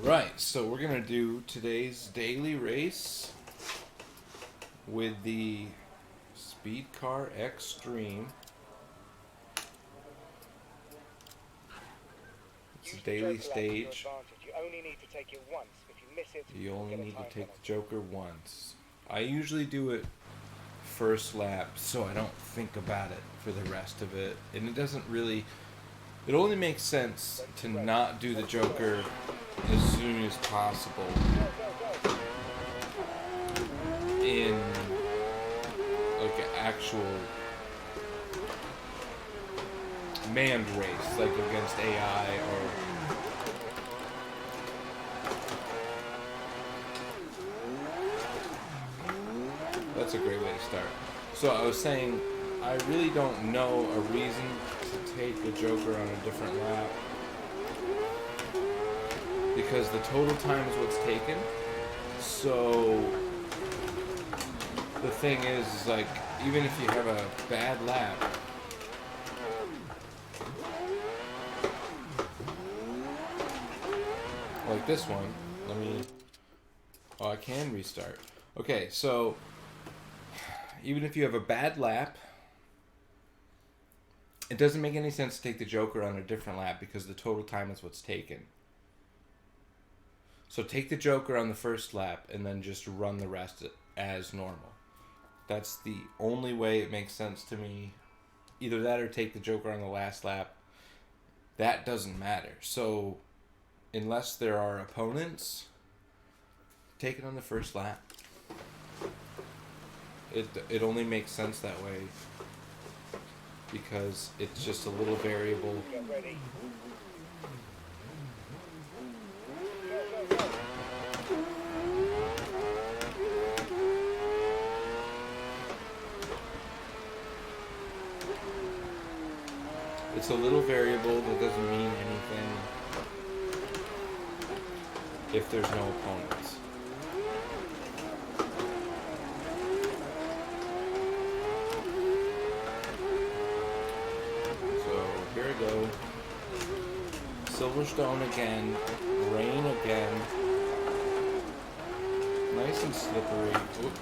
Right, so we're going to do today's daily race with the SpeedCar Xtrem. It's a daily stage. You only need to take it once. If you miss it, you only need to take the Joker once. I usually do it first lap so I don't think about it for the rest of it. And it doesn't really... It only makes sense to not do the Joker as soon as possible in like an actual manned race, like against AI or that's a great way to start. So I was saying, I really don't know a reason to take the Joker on a different lap, because the total time is what's taken. So the thing is like, even if you have a bad lap, like this one, I can restart. Okay, so even if you have a bad lap, it doesn't make any sense to take the Joker on a different lap because the total time is what's taken. So take the Joker on the first lap and then just run the rest as normal. That's the only way it makes sense to me. Either that or take the Joker on the last lap. That doesn't matter. So unless there are opponents, take it on the first lap. It only makes sense that way because it's just a little variable. Get ready. It's a little variable that doesn't mean anything if there's no opponents. So here we go. Silverstone again. Rain again. Nice and slippery. Oop.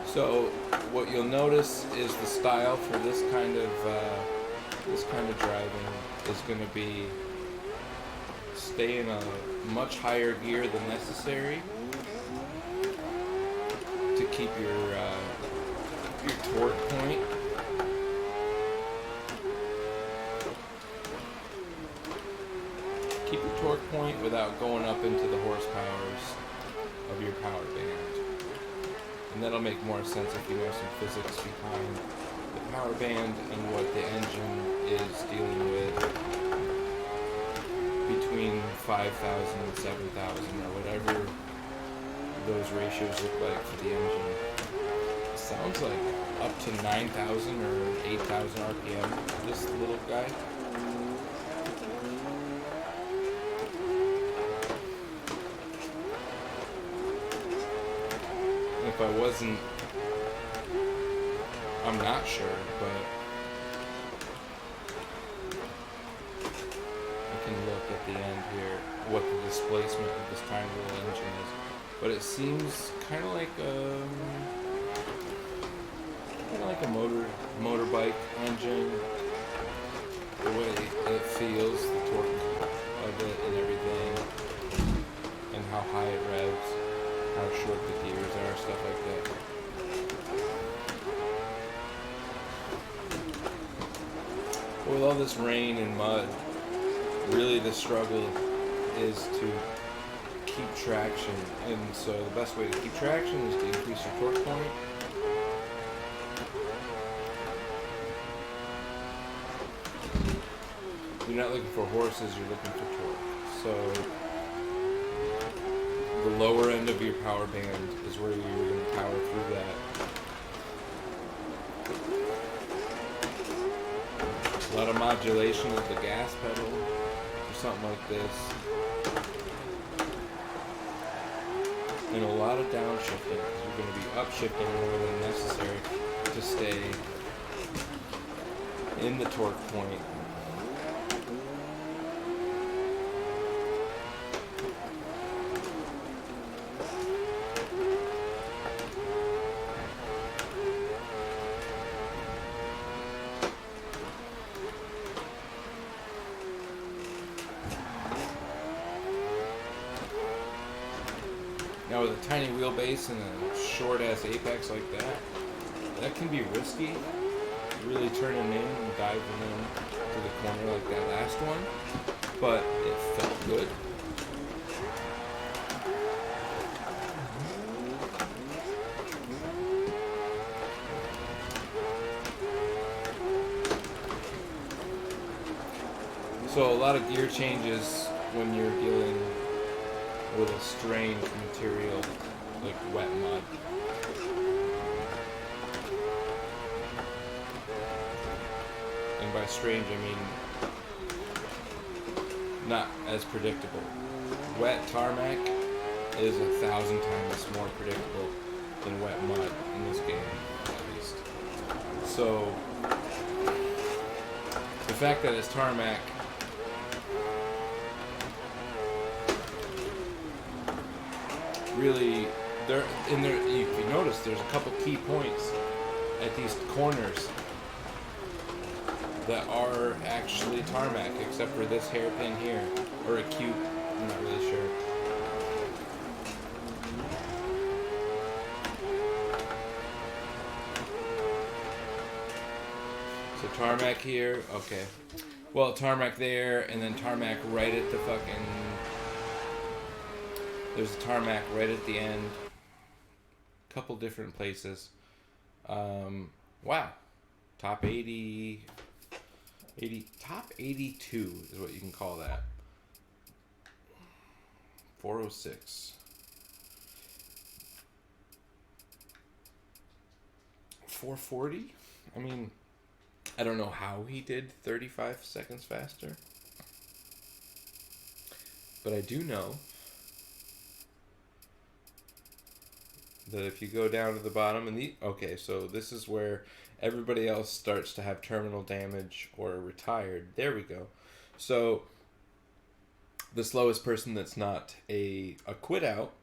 So what you'll notice is the style for this kind of driving is going to be stay in a much higher gear than necessary to keep your torque point. Keep your torque point without going up into the horsepowers of your power band. And that'll make more sense if you know some physics behind the power band and what the engine is dealing with between 5,000 and 7,000 or whatever those ratios look like for the engine. It sounds like up to 9,000 or 8,000 RPM, this little guy. If I wasn't, I'm not sure, but I can look at the end here what the displacement of this tiny little engine is. But it seems kind of like a motorbike engine. The way it feels, the torque of it and everything, and how high it revs. How short the gears are, stuff like that. With all this rain and mud, really the struggle is to keep traction. And so the best way to keep traction is to increase your torque point. You're not looking for horses, you're looking for torque. So the lower end of your power band is where you're going to power through that. A lot of modulation of the gas pedal or something like this. And a lot of downshifting because you're going to be upshifting more than necessary stay in the torque point. Now with a tiny wheelbase and a short ass apex like that can be risky. Really turning in and diving in to the corner like that last one, but it felt good. So a lot of gear changes when you're dealing with a strained material like wet mud. And by strange I mean not as predictable. Wet tarmac is 1,000 times more predictable than wet mud in this game, at least. So the fact that it's tarmac really, if you notice, there's a couple key points at these corners that are actually tarmac, except for this hairpin here, or a cube, I'm not really sure. So tarmac here, okay. Well, tarmac there, and then tarmac right at the fucking... There's a tarmac right at the end. Couple different places. Wow. Top 80, top 82 is what you can call that. 406. 440? I mean, I don't know how he did 35 seconds faster. But I do know that if you go down to the bottom and okay, so this is where everybody else starts to have terminal damage or retired. There we go. So the slowest person that's not a quit out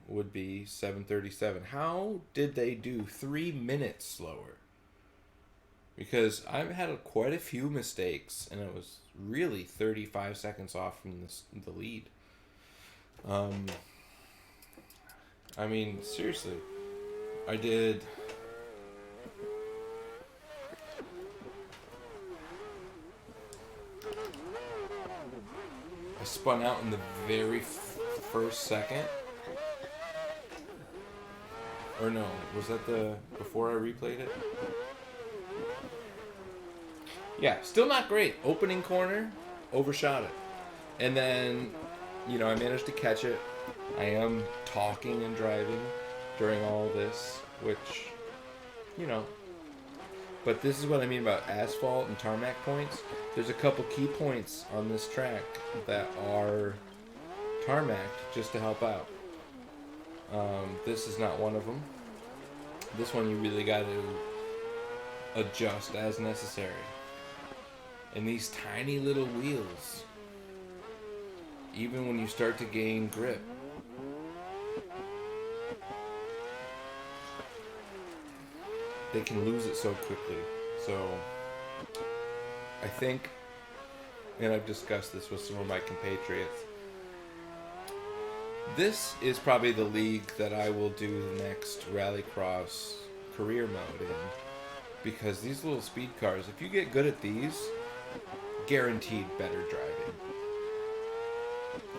would be 737. How did they do 3 minutes slower? Because I've had quite a few mistakes and it was really 35 seconds off from the lead. I mean, seriously, I spun out in the very first second. Or no, was that before I replayed it? Yeah, still not great. Opening corner, overshot it. And then, I managed to catch it. I am talking and driving during all this, which, but this is what I mean about asphalt and tarmac points. There's a couple key points on this track that are tarmacked just to help out. This is not one of them. This one you really got to adjust as necessary. And these tiny little wheels, even when you start to gain grip, they can lose it so quickly. So I think, and I've discussed this with some of my compatriots, this is probably the league that I will do the next Rallycross career mode in. Because these little speed cars, if you get good at these, guaranteed better driving.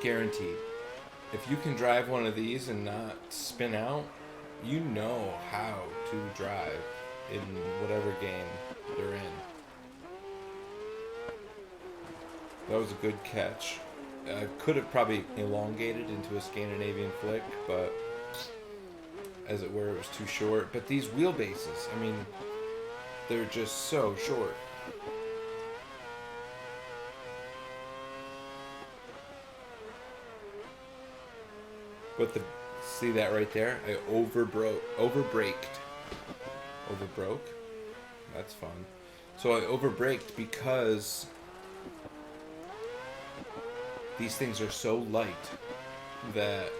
Guaranteed. If you can drive one of these and not spin out, you know how to drive in whatever game you're in. That was a good catch. I could have probably elongated into a Scandinavian flick, but as it were, it was too short. But these wheelbases, I mean, they're just so short. But see that right there? I overbraked. Overbroke. That's fun. So I overbraked because these things are so light that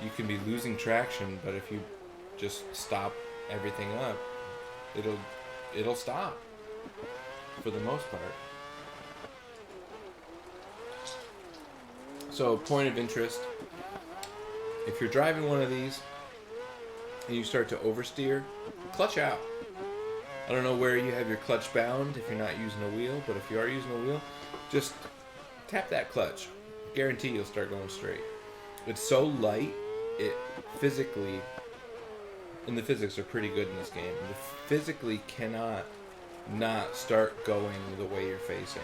you can be losing traction, but if you just stop everything up, it'll stop for the most part. So, point of interest, if you're driving one of these and you start to oversteer, clutch out. I don't know where you have your clutch bound if you're not using a wheel, but if you are using a wheel, just tap that clutch. Guarantee you'll start going straight. It's so light, it physically, and the physics are pretty good in this game, it physically cannot not start going the way you're facing.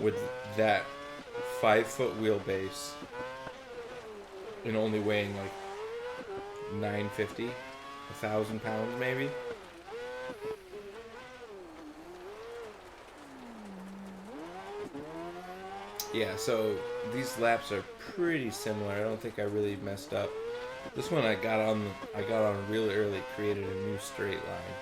With that 5-foot wheelbase and only weighing like 950, 1,000 pounds maybe. Yeah, so these laps are pretty similar. I don't think I really messed up. This one I got on really early, created a new straight line.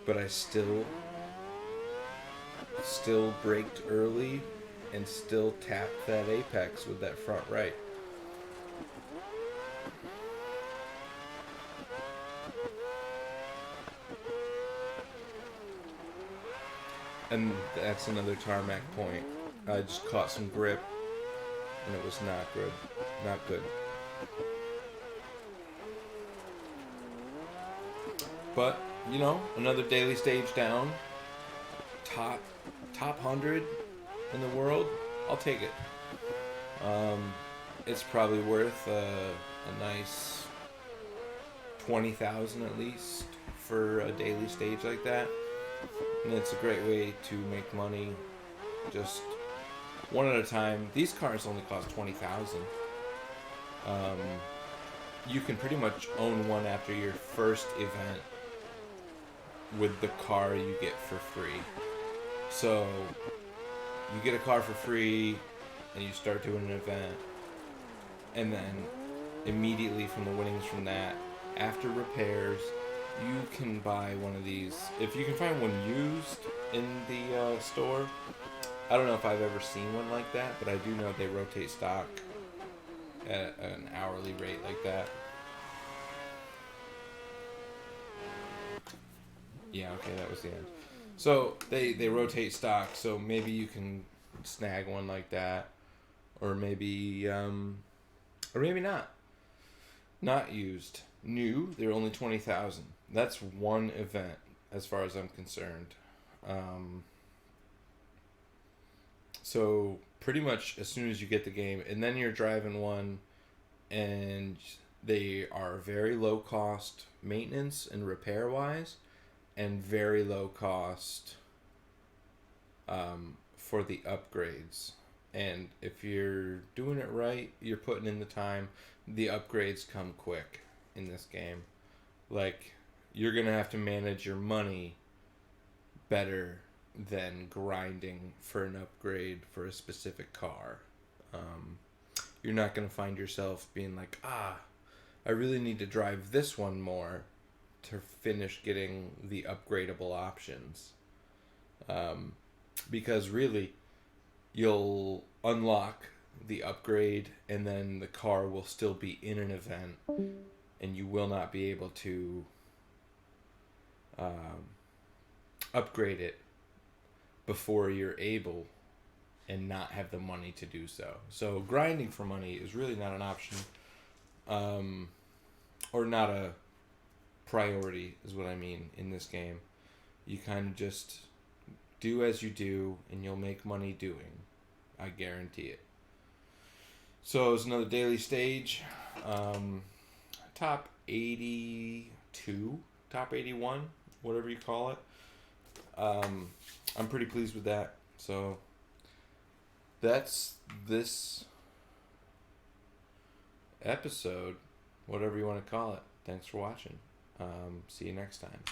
But I still braked early and still tapped that apex with that front right. And that's another tarmac point. I just caught some grip and it was not good. Not good. But, you know, another daily stage down. Top 100 in the world. I'll take it. It's probably worth a nice 20,000 at least for a daily stage like that. And it's a great way to make money just one at a time. These cars only cost 20,000. You can pretty much own one after your first event with the car you get for free. So you get a car for free and you start doing an event, and then immediately from the winnings from that, after repairs, you can buy one of these. If you can find one used in the store, I don't know if I've ever seen one like that, but I do know they rotate stock at an hourly rate like that. Yeah, okay, that was the end. So they rotate stock, so maybe you can snag one like that, or maybe not. Not used. New, they're only 20,000. That's one event, as far as I'm concerned. So pretty much as soon as you get the game, and then you're driving one, and they are very low cost maintenance and repair wise, and very low cost for the upgrades. And if you're doing it right, you're putting in the time, the upgrades come quick in this game. Like, you're going to have to manage your money better than grinding for an upgrade for a specific car. You're not going to find yourself being like, I really need to drive this one more to finish getting the upgradable options. Because really, you'll unlock the upgrade and then the car will still be in an event and you will not be able to upgrade it before you're able and not have the money to do so. So grinding for money is really not an option, or not a priority is what I mean in this game. You kind of just do as you do and you'll make money doing. I guarantee it. So it's another daily stage. Top 82, top 81, whatever you call it. I'm pretty pleased with that. So that's this episode, whatever you want to call it. Thanks for watching. See you next time.